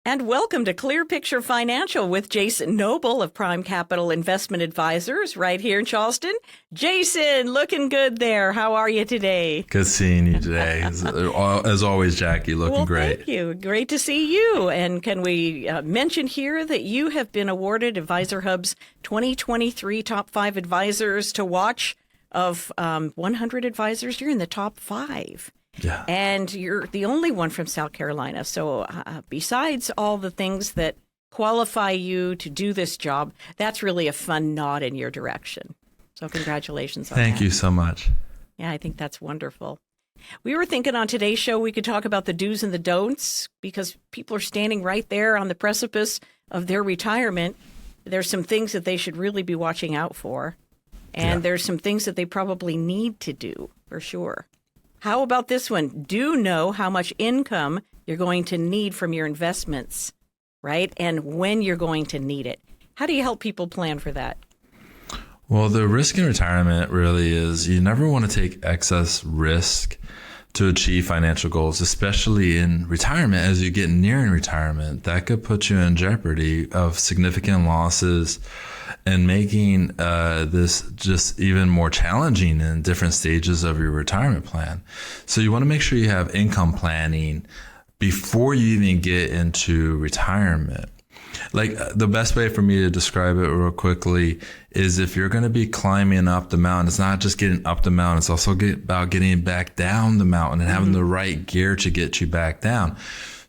And welcome to Clear Picture Financial with Jason Noble of Prime Capital Investment Advisors right here in Charleston. Jason, looking good there. How are you today? Good seeing you today. As always, Jackie, looking great. Thank you. Great to see you. And can we mention here that you have been awarded Advisor Hub's 2023 Top 5 Advisors to Watch of 100 advisors. You're in the top 5. Yeah. And you're the only one from South Carolina. So besides all the things that qualify you to do this job, that's really a fun nod in your direction. So congratulations on that. Thank you so much. Yeah, I think that's wonderful. We were thinking on today's show we could talk about the do's and the don'ts because people are standing right there on the precipice of their retirement. There's some things that they should really be watching out for. And there's some things that they probably need to do for sure. How about this one? Do know how much income you're going to need from your investments, right? And when you're going to need it. How do you help people plan for that? Well, the risk in retirement really is you never want to take excess risk to achieve financial goals, especially in retirement. As you get near in retirement, that could put you in jeopardy of significant losses and making this just even more challenging in different stages of your retirement plan. So you want to make sure you have income planning before you even get into retirement. Like the best way for me to describe it real quickly is if you're going to be climbing up the mountain, it's not just getting up the mountain, it's also about getting back down the mountain and having the right gear to get you back down.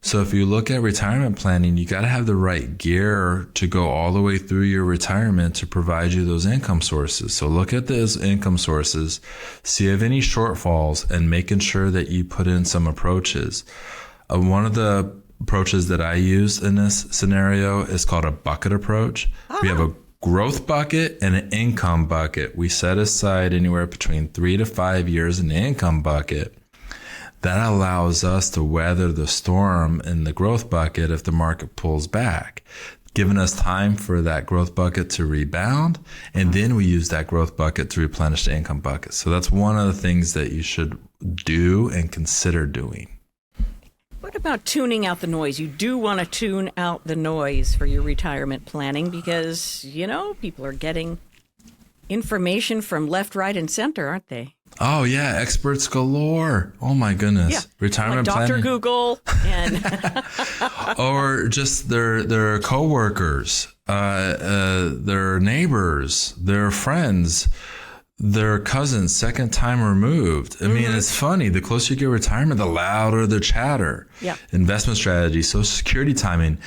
So if you look at retirement planning, you got to have the right gear to go all the way through your retirement to provide you those income sources. So look at those income sources, see if you have any shortfalls, and making sure that you put in some approaches. One of the approaches that I use in this scenario is called a bucket approach. We have a growth bucket and an income bucket. We set aside anywhere between 3 to 5 years in the income bucket. That allows us to weather the storm in the growth bucket if the market pulls back, giving us time for that growth bucket to rebound. And then we use that growth bucket to replenish the income bucket. So that's one of the things that you should do and consider doing. What about tuning out the noise? You do want to tune out the noise for your retirement planning because, you know, people are getting information from left, right, and center, aren't they? Oh, yeah. Experts galore. Oh, my goodness. Yeah. Retirement like Dr. planning. Google and Or just their coworkers, their neighbors, their friends, their cousins, second time removed. I mean, it's funny. The closer you get to retirement, the louder the chatter. Yeah. Investment strategy, Social Security timing,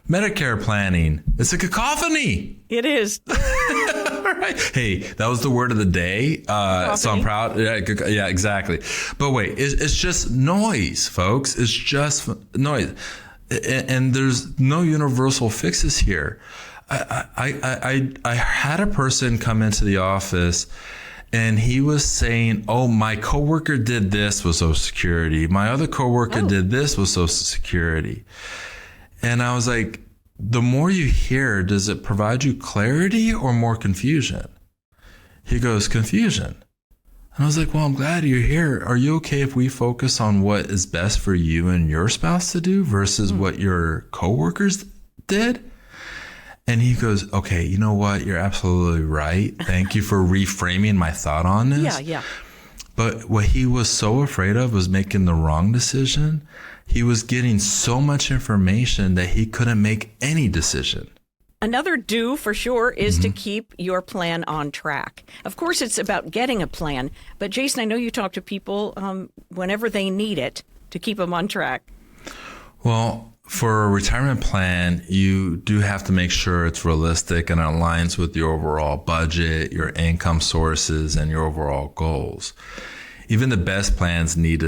Medicare planning. It's a cacophony. it is. Right. Hey, that was the word of the day. So I'm proud. Yeah, exactly. But wait, it's just noise, folks. It's just noise. And there's no universal fixes here. I had a person come into the office and he was saying, oh, my coworker did this with Social Security. My other coworker did this with Social Security. And I was like, the more you hear, does it provide you clarity or more confusion? He goes, confusion. And I was like, well, I'm glad you're here. Are you okay if we focus on what is best for you and your spouse to do versus what your coworkers did? And he goes, okay, you know what? You're absolutely right. Thank you for reframing my thought on this. Yeah. But what he was so afraid of was making the wrong decision. He was getting so much information that he couldn't make any decision. Another do for sure is to keep your plan on track. Of course, it's about getting a plan. But Jason, I know you talk to people whenever they need it to keep them on track. Well, for a retirement plan, you do have to make sure it's realistic and aligns with your overall budget, your income sources, and your overall goals. Even the best plans need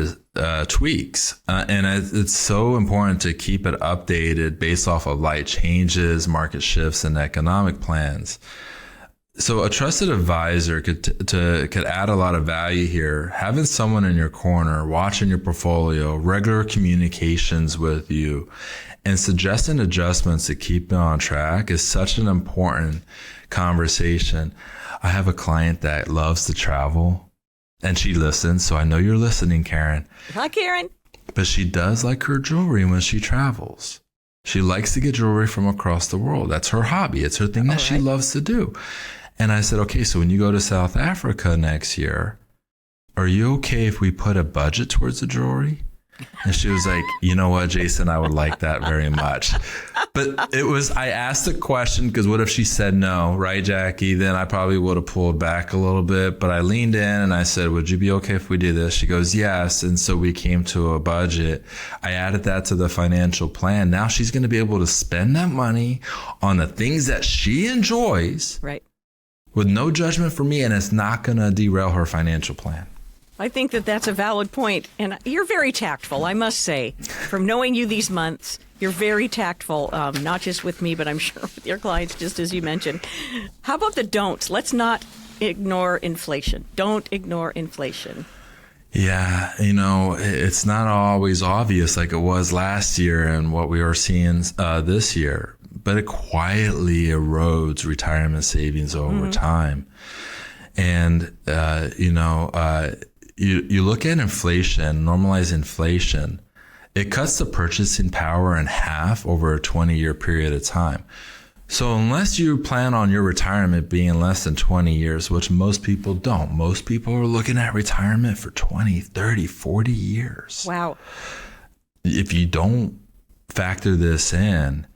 tweaks. And it's so important to keep it updated based off of light changes, market shifts, and economic plans. So a trusted advisor could add a lot of value here. Having someone in your corner, watching your portfolio, regular communications with you, and suggesting adjustments to keep it on track is such an important conversation. I have a client that loves to travel. And she listens, so I know you're listening, Karen. Hi, Karen. But she does like her jewelry when she travels. She likes to get jewelry from across the world. That's her hobby. It's her thing that she loves to do. And I said, okay, so when you go to South Africa next year, are you okay if we put a budget towards the jewelry? And she was like, you know what, Jason, I would like that very much. But I asked the question because what if she said no, right, Jackie? Then I probably would have pulled back a little bit. But I leaned in and I said, would you be okay if we do this? She goes, yes. And so we came to a budget. I added that to the financial plan. Now she's going to be able to spend that money on the things that she enjoys. Right. With no judgment from me, and it's not going to derail her financial plan. I think that that's a valid point. And you're very tactful, I must say. From knowing you these months, you're very tactful, not just with me, but I'm sure with your clients, just as you mentioned. How about the don'ts? Let's not ignore inflation. Don't ignore inflation. Yeah, it's not always obvious like it was last year and what we are seeing this year, but it quietly erodes retirement savings over time. And, you look at inflation, normalize inflation, it cuts the purchasing power in half over a 20-year period of time. So unless you plan on your retirement being less than 20 years, which most people don't, most people are looking at retirement for 20, 30, 40 years. Wow. If you don't factor this in,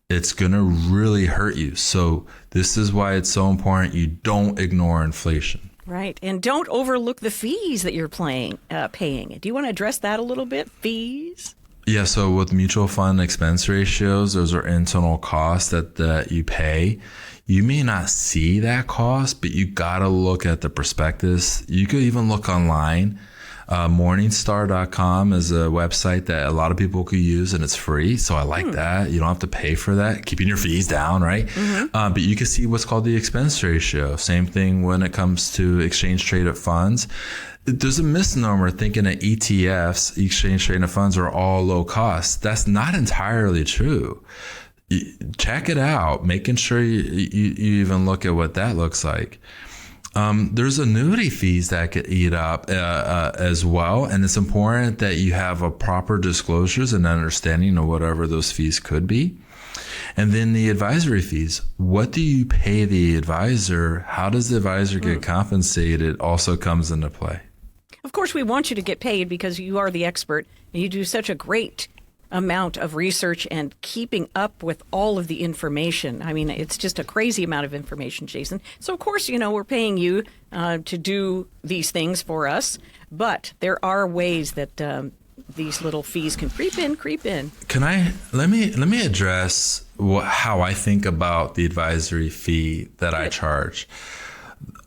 it's going to really hurt you. So this is why it's so important you don't ignore inflation. Right. And don't overlook the fees that you're paying. Do you want to address that a little bit? Fees? Yeah. So with mutual fund expense ratios, those are internal costs that you pay. You may not see that cost, but you got to look at the prospectus. You could even look online. Morningstar.com is a website that a lot of people could use, and it's free. So I like that. You don't have to pay for that, keeping your fees down, right? But you can see what's called the expense ratio. Same thing when it comes to exchange traded funds. There's a misnomer thinking that ETFs, exchange traded funds, are all low cost. That's not entirely true. Check it out, making sure you even look at what that looks like. There's annuity fees that could eat up as well. And it's important that you have a proper disclosures and understanding of whatever those fees could be. And then the advisory fees. What do you pay the advisor? How does the advisor get compensated also comes into play. Of course, we want you to get paid because you are the expert and you do such a great amount of research and keeping up with all of the information. I mean, it's just a crazy amount of information, Jason. So, of course, we're paying you to do these things for us. But there are ways that these little fees can creep in. Let me address how I think about the advisory fee that I charge.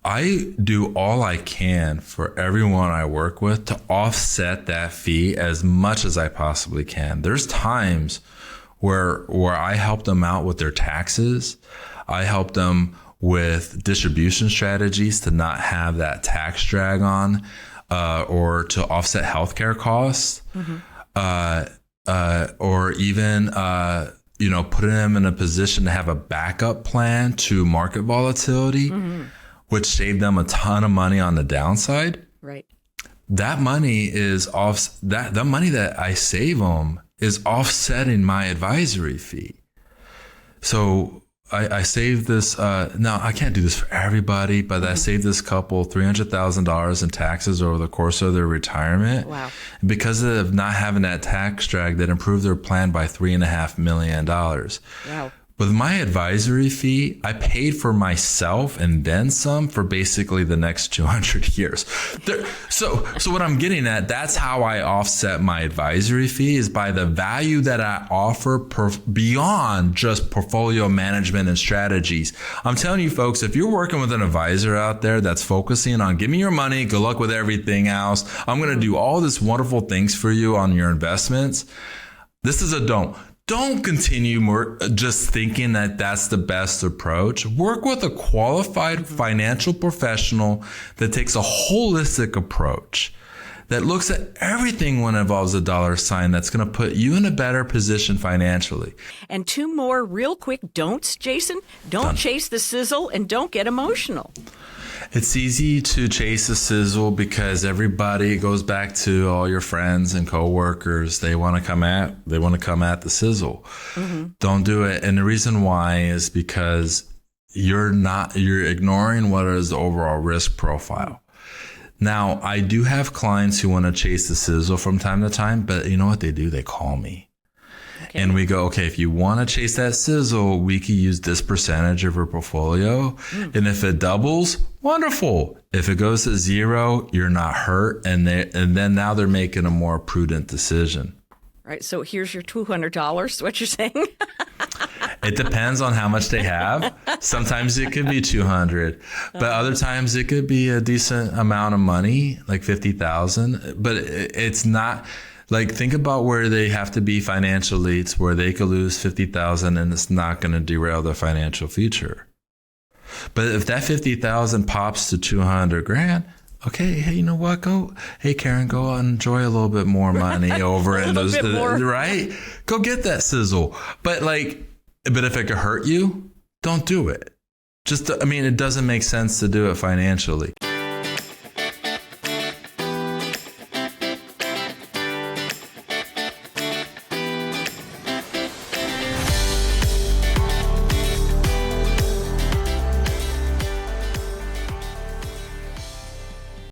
I do all I can for everyone I work with to offset that fee as much as I possibly can. There's times where I help them out with their taxes. I help them with distribution strategies to not have that tax drag on, or to offset healthcare costs, or even putting them in a position to have a backup plan to market volatility. Which saved them a ton of money on the downside. Right. That money is the money that I save them is offsetting my advisory fee. So I saved this. Now I can't do this for everybody, but I saved this couple $300,000 in taxes over the course of their retirement. Wow. Because of not having that tax drag, that improved their plan by $3.5 million. Wow. With my advisory fee, I paid for myself and then some for basically the next 200 years. So what I'm getting at, that's how I offset my advisory fee, is by the value that I offer beyond just portfolio management and strategies. I'm telling you folks, if you're working with an advisor out there that's focusing on give me your money, good luck with everything else, I'm going to do all this wonderful things for you on your investments, this is a don't. Don't continue just thinking that that's the best approach. Work with a qualified financial professional that takes a holistic approach, that looks at everything when it involves a dollar sign that's going to put you in a better position financially. And 2 more real quick don'ts, Jason. Don't chase the sizzle and don't get emotional. It's easy to chase the sizzle because everybody goes back to all your friends and coworkers. They want to come at the sizzle. Mm-hmm. Don't do it. And the reason why is because you're ignoring what is the overall risk profile. Now, I do have clients who want to chase the sizzle from time to time, but you know what they do? They call me. Okay. And we go, okay, if you want to chase that sizzle, we could use this percentage of your portfolio. And if it doubles, wonderful. If it goes to 0, you're not hurt. And then now they're making a more prudent decision. Right. So here's your $200, what you're saying? It depends on how much they have. Sometimes it could be 200, but other times it could be a decent amount of money, like 50,000, but it's not. Like, think about where they have to be financially. It's where they could lose 50,000 and it's not going to derail their financial future. But if that 50,000 pops to 200 grand, okay, hey, you know what? Hey, Karen, go and enjoy a little bit more money over in those, right? Go get that sizzle. But if it could hurt you, don't do it. It doesn't make sense to do it financially.